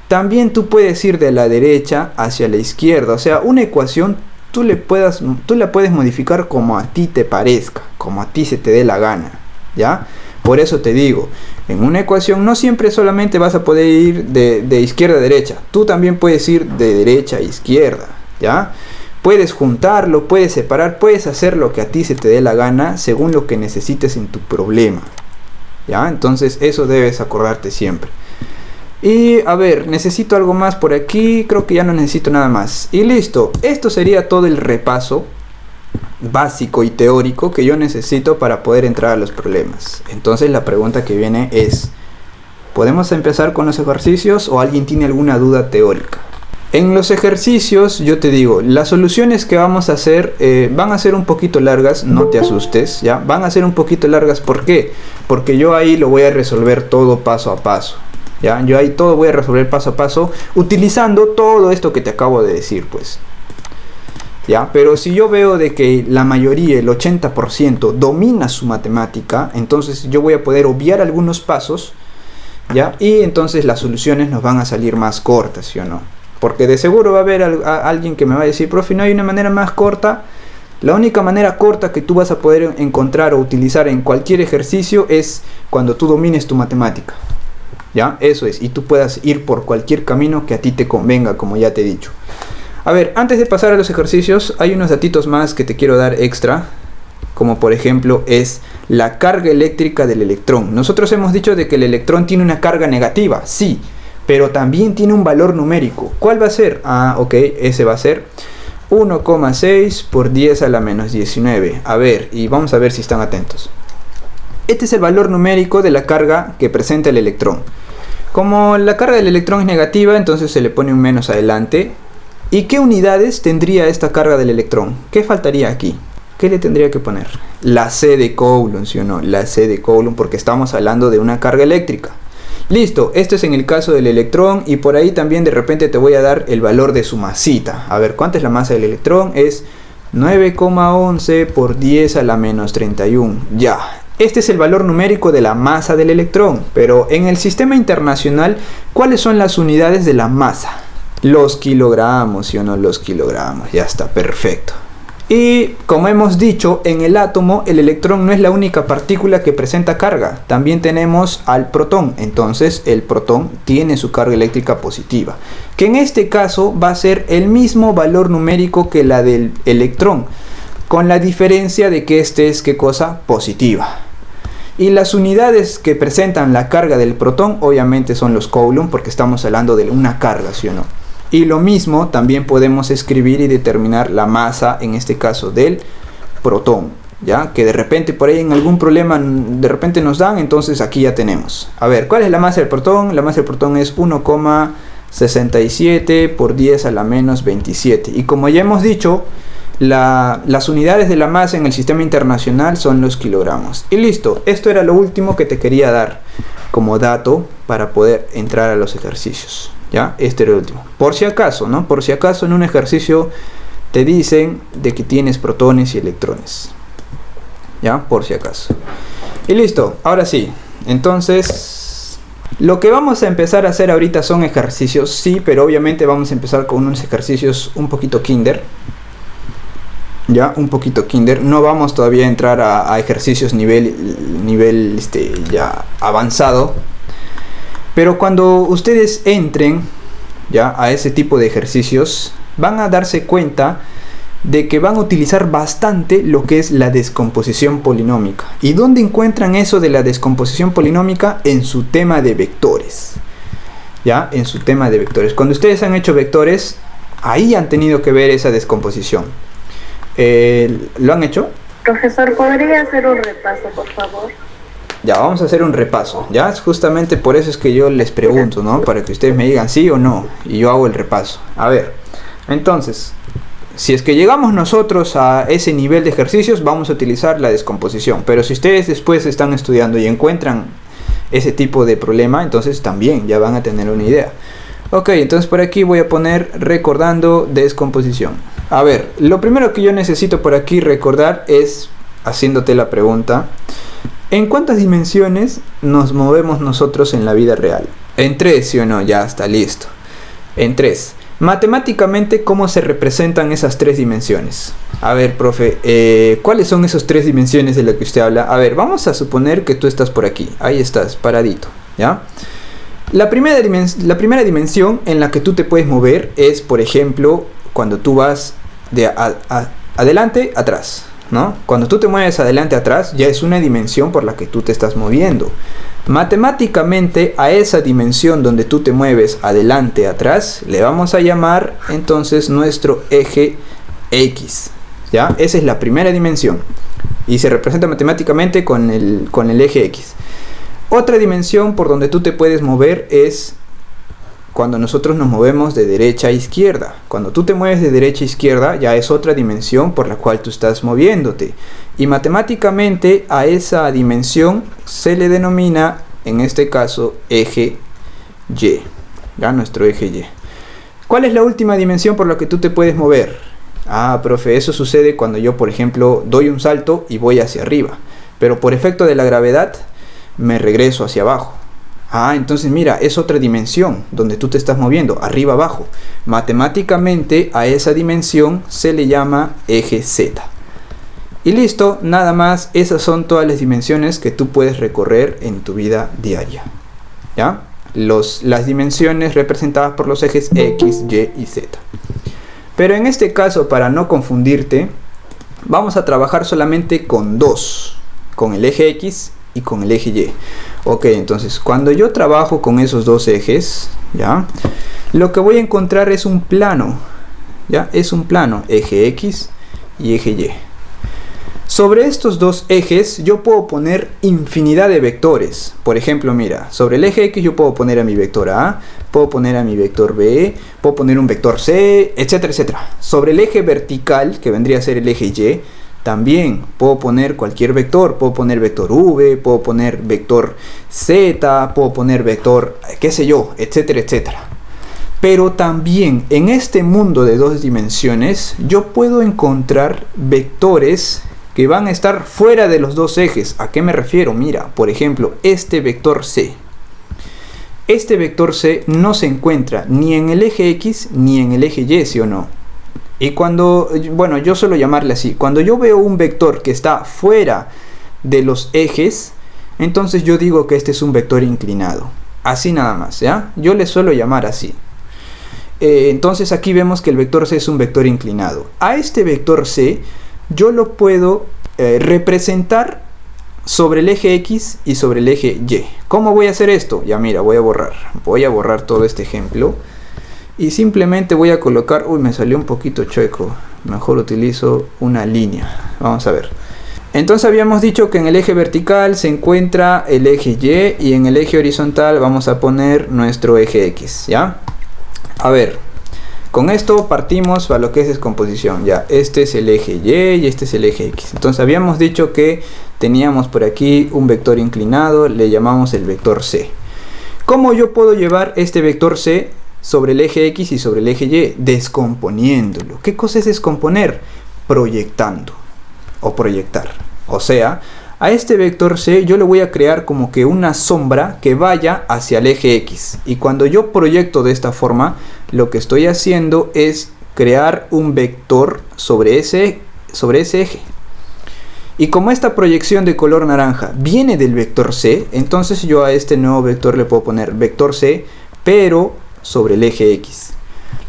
Speaker 1: También tú puedes ir de la derecha hacia la izquierda. O sea, una ecuación tú la puedes modificar como a ti te parezca, como a ti se te dé la gana, ¿ya? Por eso te digo, en una ecuación no siempre solamente vas a poder ir de izquierda a derecha. Tú también puedes ir de derecha a izquierda, ¿ya? Puedes juntarlo, puedes separar, puedes hacer lo que a ti se te dé la gana según lo que necesites en tu problema, ¿ya? Entonces eso debes acordarte siempre. Y a ver, necesito algo más por aquí, creo que ya no necesito nada más. Y listo, esto sería todo el repaso básico y teórico que yo necesito para poder entrar a los problemas. Entonces la pregunta que viene es, ¿podemos empezar con los ejercicios o alguien tiene alguna duda teórica? En los ejercicios yo te digo, las soluciones que vamos a hacer van a ser un poquito largas, no te asustes, ¿ya? Van a ser un poquito largas, ¿por qué? Porque yo ahí lo voy a resolver todo paso a paso, ¿ya? Yo ahí todo voy a resolver paso a paso utilizando todo esto que te acabo de decir, pues. ¿Ya? Pero si yo veo de que la mayoría, el 80%, domina su matemática, entonces yo voy a poder obviar algunos pasos, ¿ya? Y entonces las soluciones nos van a salir más cortas, ¿sí o no? Porque de seguro va a haber alguien que me va a decir, profe, ¿no hay una manera más corta? La única manera corta que tú vas a poder encontrar o utilizar en cualquier ejercicio es cuando tú domines tu matemática, ¿ya? Eso es, y tú puedas ir por cualquier camino que a ti te convenga, como ya te he dicho. A ver, antes de pasar a los ejercicios, hay unos datitos más que te quiero dar extra, como por ejemplo es la carga eléctrica del electrón.Nosotros hemos dicho de que el electrón tiene una carga negativa, sí, pero también tiene un valor numérico. ¿Cuál va a ser? Ah, ok, ese va a ser 1,6 por 10 a la menos 19. A ver, y vamos a ver si están atentos. Este es el valor numérico de la carga que presenta el electrón. Como la carga del electrón es negativa, entonces se le pone un menos adelante. ¿Y qué unidades tendría esta carga del electrón? ¿Qué faltaría aquí? ¿Qué le tendría que poner? La C de Coulomb, ¿sí o no? La C de Coulomb, porque estamos hablando de una carga eléctrica. Listo, esto es en el caso del electrón, y por ahí también de repente te voy a dar el valor de su masita. A ver, ¿cuánta es la masa del electrón? Es 9,11 por 10 a la menos 31. Ya, este es el valor numérico de la masa del electrón. Pero en el sistema internacional, ¿cuáles son las unidades de la masa? Los kilogramos, ¿sí o no? Los kilogramos, ya está, perfecto. Y como hemos dicho, en el átomo el electrón no es la única partícula que presenta carga. También tenemos al protón. Entonces el protón tiene su carga eléctrica positiva, que en este caso va a ser el mismo valor numérico que la del electrón, con la diferencia de que este es, ¿qué cosa? Positiva. Y las unidades que presentan la carga del protón obviamente son los coulomb, porque estamos hablando de una carga, ¿sí o no? Y lo mismo también podemos escribir y determinar la masa, en este caso del protón, ¿ya? Que de repente por ahí en algún problema de repente nos dan, entonces aquí ya tenemos. A ver, ¿cuál es la masa del protón? La masa del protón es 1,67 por 10 a la menos 27. Y como ya hemos dicho, Las unidades de la masa en el sistema internacional son los kilogramos. Y listo, esto era lo último que te quería dar como dato para poder entrar a los ejercicios. ¿Ya? Este era el último. Por si acaso, ¿no? Por si acaso en un ejercicio te dicen de que tienes protones y electrones. ¿Ya? Por si acaso. Y listo, ahora sí. Entonces, lo que vamos a empezar a hacer ahorita son ejercicios, sí, pero obviamente vamos a empezar con unos ejercicios un poquito kinder. Ya, un poquito kinder. No vamos todavía a entrar a ejercicios nivel ya avanzado. Pero cuando ustedes entren ya a ese tipo de ejercicios, van a darse cuenta de que van a utilizar bastante lo que es la descomposición polinómica. ¿Y dónde encuentran eso de la descomposición polinómica? En su tema de vectores. ¿Ya? En su tema de vectores. Cuando ustedes han hecho vectores, ahí han tenido que ver esa descomposición. ¿Lo han hecho?
Speaker 3: Profesor, ¿podría hacer un repaso, por favor?
Speaker 1: Ya, vamos a hacer un repaso. Ya, justamente por eso es que yo les pregunto, ¿no? Para que ustedes me digan sí o no. Y yo hago el repaso. A ver, entonces, si es que llegamos nosotros a ese nivel de ejercicios, vamos a utilizar la descomposición. Pero si ustedes después están estudiando y encuentran ese tipo de problema, entonces también ya van a tener una idea. Ok, entonces por aquí voy a poner recordando descomposición. A ver, lo primero que yo necesito por aquí recordar es, haciéndote la pregunta, ¿en cuántas dimensiones nos movemos nosotros en la vida real? En 3, ¿sí o no? Ya está listo. En 3. Matemáticamente, ¿cómo se representan esas 3 dimensiones? A ver, profe, ¿cuáles son esas 3 dimensiones de las que usted habla? A ver, vamos a suponer que tú estás por aquí. Ahí estás, paradito, ¿ya? La primera dimensión en la que tú te puedes mover es, por ejemplo, cuando tú vas de adelante, atrás, ¿no? Cuando tú te mueves adelante, atrás, ya es una dimensión por la que tú te estás moviendo. Matemáticamente, a esa dimensión donde tú te mueves adelante, atrás, le vamos a llamar entonces nuestro eje X, ¿ya? Esa es la primera dimensión y se representa matemáticamente con el eje X. Otra dimensión por donde tú te puedes mover es cuando nosotros nos movemos de derecha a izquierda. Cuando tú te mueves de derecha a izquierda, ya es otra dimensión por la cual tú estás moviéndote. Y matemáticamente a esa dimensión se le denomina, en este caso, eje Y. Ya, nuestro eje Y. ¿Cuál es la última dimensión por la que tú te puedes mover? Ah, profe, eso sucede cuando yo, por ejemplo, doy un salto y voy hacia arriba. Pero por efecto de la gravedad, me regreso hacia abajo. Ah, entonces mira, es otra dimensión donde tú te estás moviendo, arriba abajo. Matemáticamente a esa dimensión se le llama eje Z. Y listo, nada más, esas son todas las dimensiones que tú puedes recorrer en tu vida diaria. ¿Ya? Las dimensiones representadas por los ejes X, Y y Z. Pero en este caso, para no confundirte, vamos a trabajar solamente con dos, con el eje X y con el eje Y. Ok, entonces cuando yo trabajo con esos dos ejes, ¿ya? Lo que voy a encontrar es un plano, ¿ya? Es un plano, eje X y eje Y. Sobre estos dos ejes yo puedo poner infinidad de vectores. Por ejemplo, mira, sobre el eje X yo puedo poner a mi vector A, puedo poner a mi vector B, puedo poner un vector C, etcétera, etcétera. Sobre el eje vertical, que vendría a ser el eje Y, también puedo poner cualquier vector. Puedo poner vector V, puedo poner vector Z, puedo poner vector, qué sé yo, etcétera, etcétera. Pero también en este mundo de dos dimensiones yo puedo encontrar vectores que van a estar fuera de los dos ejes. ¿A qué me refiero? Mira, por ejemplo, este vector C. Este vector C no se encuentra ni en el eje X ni en el eje Y, ¿sí o no? Y cuando, bueno, yo suelo llamarle así, cuando yo veo un vector que está fuera de los ejes, entonces yo digo que este es un vector inclinado. Así nada más, ¿ya? Yo le suelo llamar así. Entonces aquí vemos que el vector C es un vector inclinado. A este vector C yo lo puedo representar sobre el eje X y sobre el eje Y. ¿Cómo voy a hacer esto? Ya mira, voy a borrar todo este ejemplo. Y simplemente voy a colocar, uy, me salió un poquito chueco, mejor utilizo una línea. Vamos a ver. Entonces habíamos dicho que en el eje vertical se encuentra el eje Y y en el eje horizontal vamos a poner nuestro eje X, ¿ya? A ver, Con esto partimos a lo que es descomposición. Ya, este es el eje Y y este es el eje X. Entonces habíamos dicho que teníamos por aquí un vector inclinado, le llamamos el vector C. ¿Cómo yo puedo llevar este vector C sobre el eje X y sobre el eje Y? Descomponiéndolo. ¿Qué cosa es descomponer? Proyectando o proyectar. O sea, a este vector C yo le voy a crear como que una sombra que vaya hacia el eje X. Y cuando yo proyecto de esta forma, lo que estoy haciendo es crear un vector sobre ese eje. Y como esta proyección de color naranja viene del vector C, entonces yo a este nuevo vector le puedo poner vector C, pero sobre el eje X.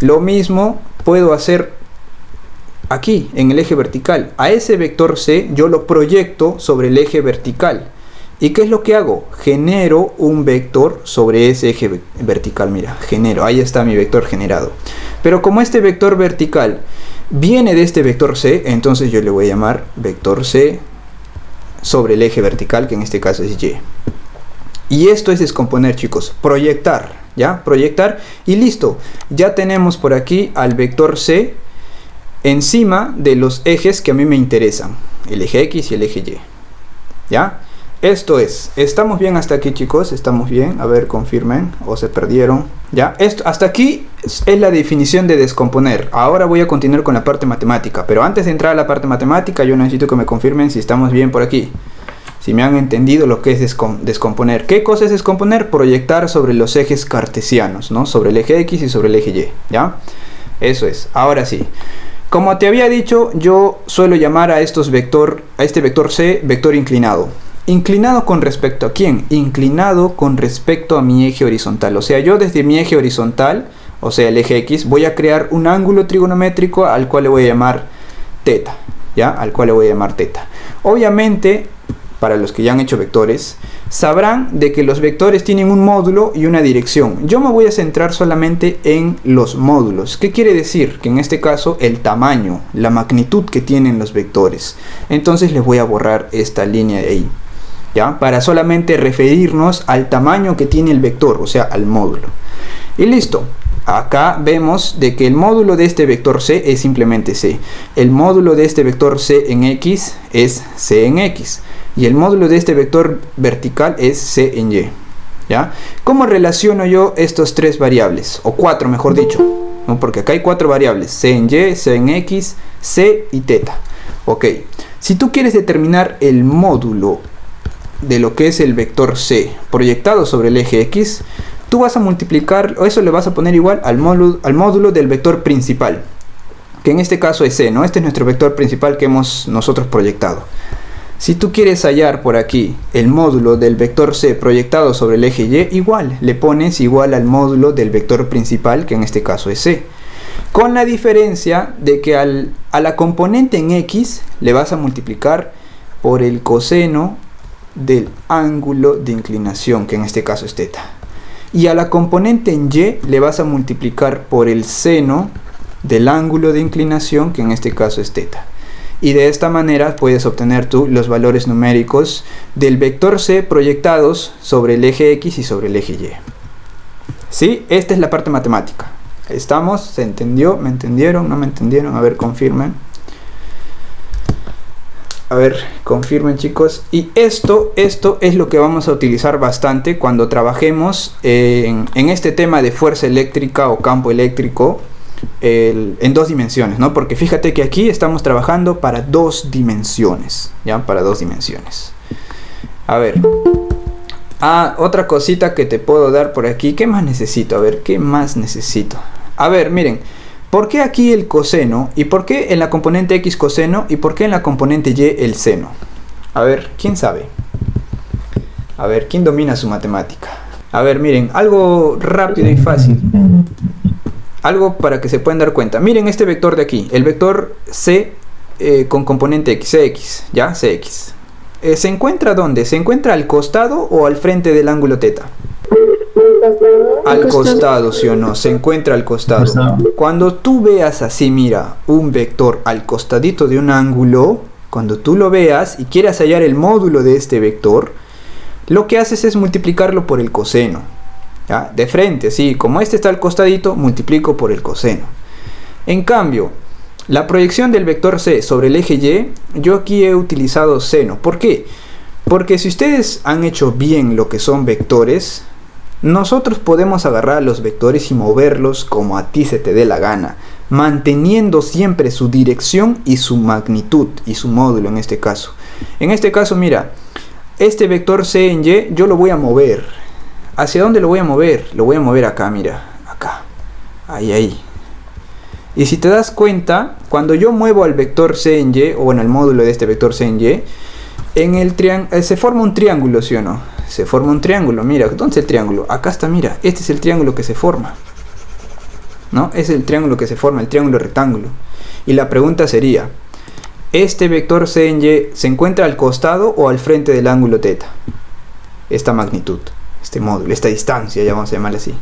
Speaker 1: Lo mismo puedo hacer aquí en el eje vertical. A ese vector C yo lo proyecto sobre el eje vertical. ¿Y qué es lo que hago? Genero un vector sobre ese eje vertical. Mira, genero, ahí está mi vector generado. Pero como este vector vertical viene de este vector C, entonces yo le voy a llamar vector C sobre el eje vertical, que en este caso es Y. Y esto es descomponer, chicos, proyectar, ¿ya? Proyectar y listo. Ya tenemos por aquí al vector C encima de los ejes que a mí me interesan, el eje X y el eje Y. ¿Ya? Esto es, ¿estamos bien hasta aquí, chicos? ¿Estamos bien? A ver, confirmen, o se perdieron. ¿Ya? Esto, hasta aquí es la definición de descomponer. Ahora voy a continuar con la parte matemática, pero antes de entrar a la parte matemática yo necesito que me confirmen si estamos bien por aquí, si me han entendido lo que es descomponer. ¿Qué cosa es descomponer? Proyectar sobre los ejes cartesianos, ¿no? Sobre el eje X y sobre el eje Y. ¿Ya? Eso es. Ahora sí. Como te había dicho, yo suelo llamar a este vector C vector inclinado. ¿Inclinado con respecto a quién? Inclinado con respecto a mi eje horizontal. O sea, yo desde mi eje horizontal, o sea, el eje X, voy a crear un ángulo trigonométrico al cual le voy a llamar teta. ¿Ya? Al cual le voy a llamar teta. Obviamente, para los que ya han hecho vectores, sabrán de que los vectores tienen un módulo y una dirección. Yo me voy a centrar solamente en los módulos. ¿Qué quiere decir? Que en este caso el tamaño, la magnitud que tienen los vectores. Entonces les voy a borrar esta línea de ahí, ¿ya? Para solamente referirnos al tamaño que tiene el vector, o sea, al módulo. Y listo. Acá vemos de que el módulo de este vector C es simplemente C. El módulo de este vector C en X es C en X. Y el módulo de este vector vertical es C en Y. ¿Ya? ¿Cómo relaciono yo estos tres variables? O cuatro, mejor dicho, ¿no? Porque acá hay cuatro variables. C en Y, C en X, C y teta. Ok. Si tú quieres determinar el módulo de lo que es el vector C proyectado sobre el eje X, tú vas a multiplicar, o eso le vas a poner igual al módulo del vector principal, que en este caso es C, ¿no? Este es nuestro vector principal que hemos nosotros proyectado. Si tú quieres hallar por aquí el módulo del vector C proyectado sobre el eje Y, igual, le pones igual al módulo del vector principal, que en este caso es C. Con la diferencia de que a la componente en X le vas a multiplicar por el coseno del ángulo de inclinación, que en este caso es teta. Y a la componente en Y le vas a multiplicar por el seno del ángulo de inclinación, que en este caso es teta. Y de esta manera puedes obtener tú los valores numéricos del vector C proyectados sobre el eje X y sobre el eje Y. ¿Sí? Esta es la parte matemática. ¿Estamos? ¿Se entendió? ¿Me entendieron? ¿No me entendieron? A ver, confirmen. A ver, confirmen, chicos. Y esto es lo que vamos a utilizar bastante cuando trabajemos en este tema de fuerza eléctrica o campo eléctrico en dos dimensiones, ¿no? Porque fíjate que aquí estamos trabajando para dos dimensiones, ¿ya? Para dos dimensiones. A ver. Otra cosita que te puedo dar por aquí. ¿Qué más necesito? A ver, ¿qué más necesito? A ver, miren. ¿Por qué aquí el coseno? ¿Y por qué en la componente X coseno? ¿Y por qué en la componente Y el seno? A ver, ¿quién sabe? A ver, ¿quién domina su matemática? A ver, miren, algo rápido y fácil. Algo para que se puedan dar cuenta. Miren este vector de aquí, el vector C con componente X, CX, ¿ya? CX. ¿Se encuentra dónde? ¿Se encuentra al costado o al frente del ángulo teta? Al costado, ¿sí o no? Se encuentra al costado. Cuando tú veas así, mira, un vector al costadito de un ángulo, cuando tú lo veas y quieras hallar el módulo de este vector, lo que haces es multiplicarlo por el coseno. ¿Ya? De frente, sí, como este está al costadito, multiplico por el coseno. En cambio, la proyección del vector C sobre el eje Y, yo aquí he utilizado seno. ¿Por qué? Porque si ustedes han hecho bien lo que son vectores, nosotros podemos agarrar a los vectores y moverlos como a ti se te dé la gana, manteniendo siempre su dirección y su magnitud y su módulo en este caso. En este caso, mira, este vector C en Y yo lo voy a mover. ¿Hacia dónde lo voy a mover? Lo voy a mover acá, mira, acá, ahí. Y si te das cuenta, cuando yo muevo al vector C en Y, o bueno, el módulo de este vector C en Y, en el se forma un triángulo, ¿sí o no? Se forma un triángulo, mira, ¿dónde está el triángulo? Acá está, mira, este es el triángulo que se forma, ¿no? Es el triángulo que se forma, el triángulo rectángulo. Y la pregunta sería, ¿este vector C en Y se encuentra al costado o al frente del ángulo θ? Esta magnitud, este módulo, esta distancia, ya vamos a llamarla así.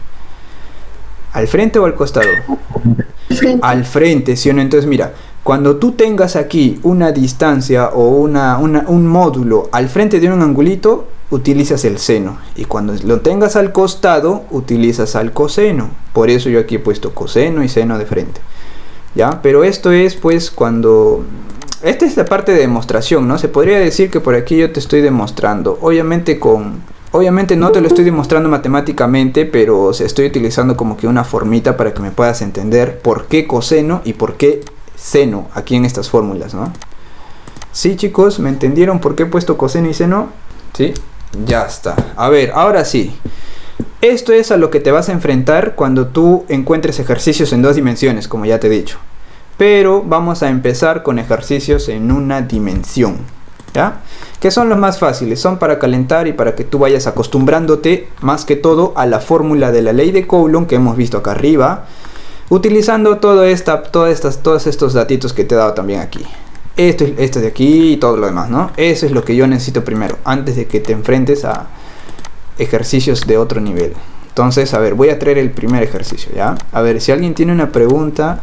Speaker 1: ¿Al frente o al costado? Al frente, ¿sí o no? Entonces mira, cuando tú tengas aquí una distancia o un módulo al frente de un angulito, utilizas el seno. Y cuando lo tengas al costado, utilizas al coseno. Por eso yo aquí he puesto coseno y seno de frente, ¿ya? Pero esto es pues cuando... Esta es la parte de demostración, ¿no? Se podría decir que por aquí yo te estoy demostrando. Obviamente no te lo estoy demostrando matemáticamente, pero estoy utilizando como que una formita para que me puedas entender por qué coseno y por qué seno aquí en estas fórmulas, ¿no? ¿Sí, chicos? ¿Me entendieron por qué he puesto coseno y seno? ¿Sí? Ya está. A ver, ahora sí. Esto es a lo que te vas a enfrentar cuando tú encuentres ejercicios en 2 dimensiones, como ya te he dicho. Pero vamos a empezar con ejercicios en una dimensión, ¿ya? Que son los más fáciles, son para calentar y para que tú vayas acostumbrándote más que todo a la fórmula de la ley de Coulomb que hemos visto acá arriba, utilizando todos estos datitos que te he dado también aquí. Esto de aquí y todo lo demás, ¿no? Eso es lo que yo necesito primero, antes de que te enfrentes a ejercicios de otro nivel. Entonces, a ver, voy a traer el primer ejercicio, ¿ya? A ver, si alguien tiene una pregunta...